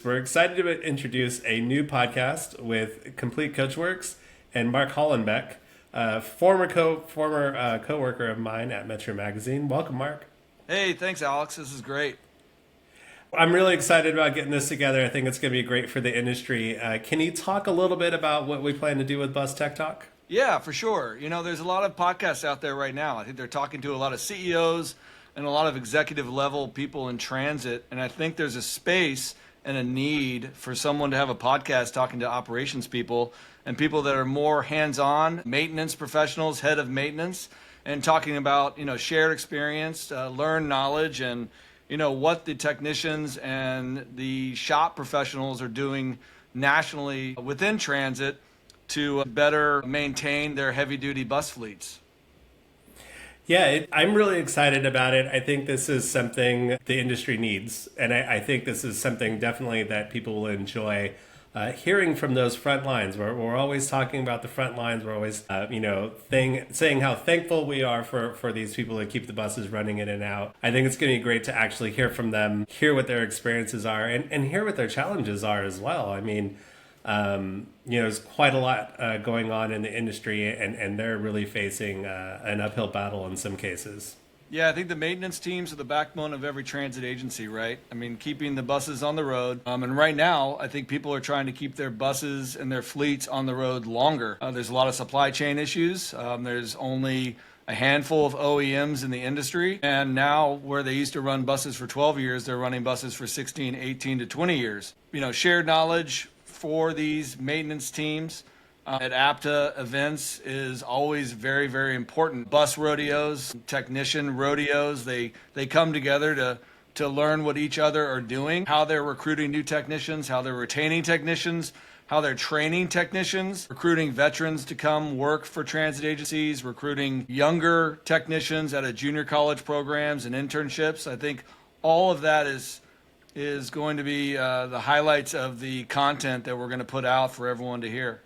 We're excited to introduce a new podcast with Complete Coachworks and Mark Hollenbeck, former coworker of mine at Metro Magazine. Welcome, Mark. Hey, thanks, Alex. This is great. I'm really excited about getting this together. I think it's going to be great for the industry. Can you talk a little bit about what we plan to do with Bus Tech Talk? Yeah, for sure. There's a lot of podcasts out there right now. I think they're talking to a lot of CEOs and a lot of executive level people in transit. And I think there's a space and a need for someone to have a podcast talking to operations people and people that are more hands-on, maintenance professionals, head of maintenance, and talking about, shared experience, learned knowledge, and, what the technicians and the shop professionals are doing nationally within transit to better maintain their heavy-duty bus fleets. Yeah, I'm really excited about it. I think this is something the industry needs. And I think this is something definitely that people will enjoy hearing from those front lines. We're always talking about the front lines. We're always, saying how thankful we are for these people that keep the buses running in and out. I think it's going to be great to actually hear from them, hear what their experiences are, and hear what their challenges are as well. I mean, there's quite a lot going on in the industry, and they're really facing an uphill battle in some cases. Yeah, I think the maintenance teams are the backbone of every transit agency, right? I mean, keeping the buses on the road. And right now, I think people are trying to keep their buses and their fleets on the road longer. There's a lot of supply chain issues. There's only a handful of OEMs in the industry. And now where they used to run buses for 12 years, they're running buses for 16, 18 to 20 years. Shared knowledge for these maintenance teams at APTA events is always very, very important. Bus rodeos, technician rodeos, they come together to learn what each other are doing, how they're recruiting new technicians, how they're retaining technicians, how they're training technicians, recruiting veterans to come work for transit agencies, recruiting younger technicians out of junior college programs and internships. I think all of that is going to be the highlights of the content that we're going to put out for everyone to hear.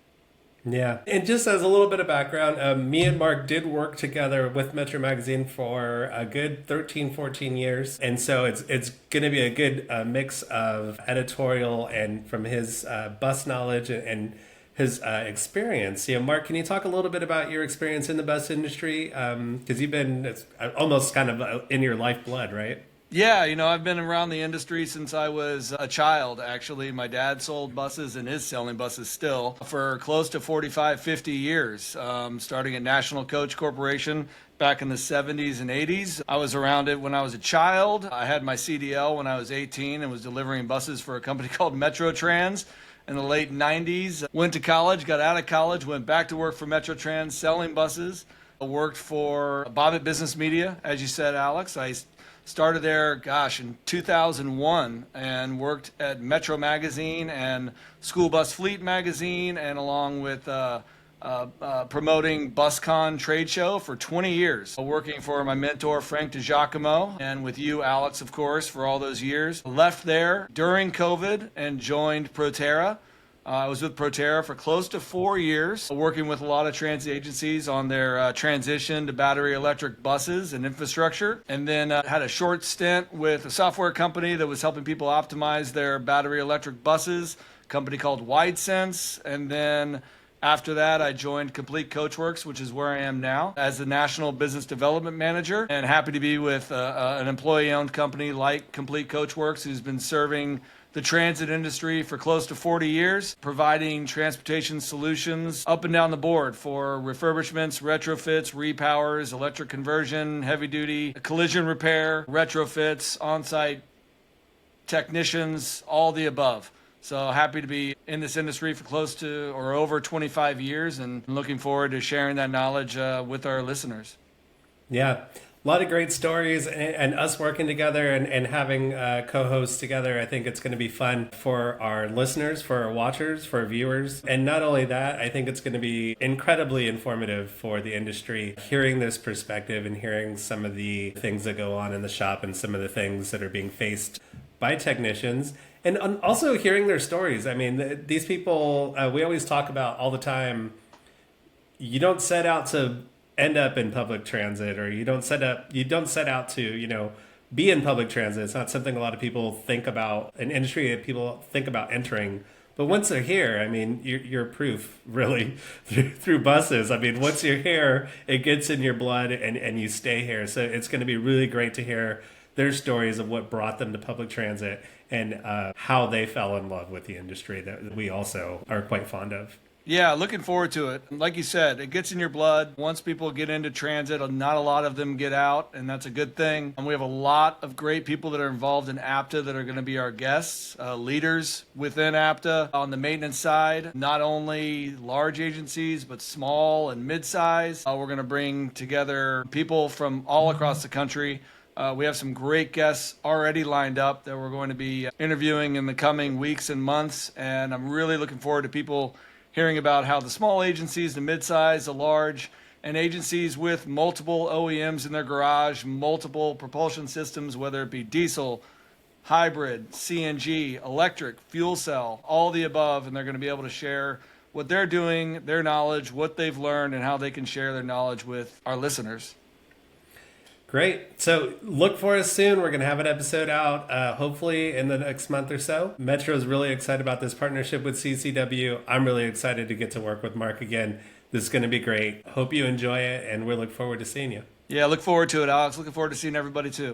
Yeah. And just as a little bit of background, me and Mark did work together with Metro Magazine for a good 13, 14 years. And so it's going to be a good mix of editorial and from his bus knowledge and his experience. Mark, can you talk a little bit about your experience in the bus industry? Because it's almost kind of in your lifeblood, right? Yeah, I've been around the industry since I was a child, actually. My dad sold buses and is selling buses still for close to 45, 50 years, starting at National Coach Corporation back in the 70s and 80s. I was around it when I was a child. I had my CDL when I was 18 and was delivering buses for a company called Metro Trans in the late 90s. Went to college, got out of college, went back to work for Metro Trans selling buses. I worked for Bobbitt Business Media, as you said, Alex. I started there, in 2001 and worked at Metro Magazine and School Bus Fleet Magazine and along with promoting BusCon trade show for 20 years. Working for my mentor, Frank DiGiacomo, and with you, Alex, of course, for all those years. Left there during COVID and joined Proterra. I was with Proterra for close to 4 years, working with a lot of transit agencies on their transition to battery electric buses and infrastructure. And then had a short stint with a software company that was helping people optimize their battery electric buses, a company called WideSense. And then after that, I joined Complete Coachworks, which is where I am now, as the National Business Development Manager. And happy to be with an employee-owned company like Complete Coachworks, who's been serving the transit industry for close to 40 years, providing transportation solutions up and down the board for refurbishments, retrofits, repowers, electric conversion, heavy duty, collision repair, retrofits, on-site technicians, all the above. So happy to be in this industry for close to or over 25 years and looking forward to sharing that knowledge with our listeners. Yeah. A lot of great stories and us working together and having co-hosts together. I think it's going to be fun for our listeners, for our watchers, for our viewers. And not only that, I think it's going to be incredibly informative for the industry, hearing this perspective and hearing some of the things that go on in the shop and some of the things that are being faced by technicians. And also hearing their stories. I mean, these people, we always talk about all the time, you don't set out to end up in public transit, or you don't set out to be in public transit. It's not something a lot of people think about, an industry that people think about entering. But once they're here, I mean, you're proof, really, through buses. I mean, once you're here, it gets in your blood and you stay here. So it's going to be really great to hear their stories of what brought them to public transit and how they fell in love with the industry that we also are quite fond of. Yeah, looking forward to it. Like you said, it gets in your blood. Once people get into transit, not a lot of them get out, and that's a good thing. And we have a lot of great people that are involved in APTA that are going to be our guests, leaders within APTA on the maintenance side, not only large agencies, but small and mid-size. We're going to bring together people from all across the country. We have some great guests already lined up that we're going to be interviewing in the coming weeks and months, and I'm really looking forward to people hearing about how the small agencies, the mid-size, the large, and agencies with multiple OEMs in their garage, multiple propulsion systems, whether it be diesel, hybrid, CNG, electric, fuel cell, all the above, and they're going to be able to share what they're doing, their knowledge, what they've learned, and how they can share their knowledge with our listeners. Great. So look for us soon. We're going to have an episode out hopefully in the next month or so. Metro is really excited about this partnership with CCW. I'm really excited to get to work with Mark again. This is going to be great. Hope you enjoy it, and we look forward to seeing you. Yeah, look forward to it, Alex. Looking forward to seeing everybody too.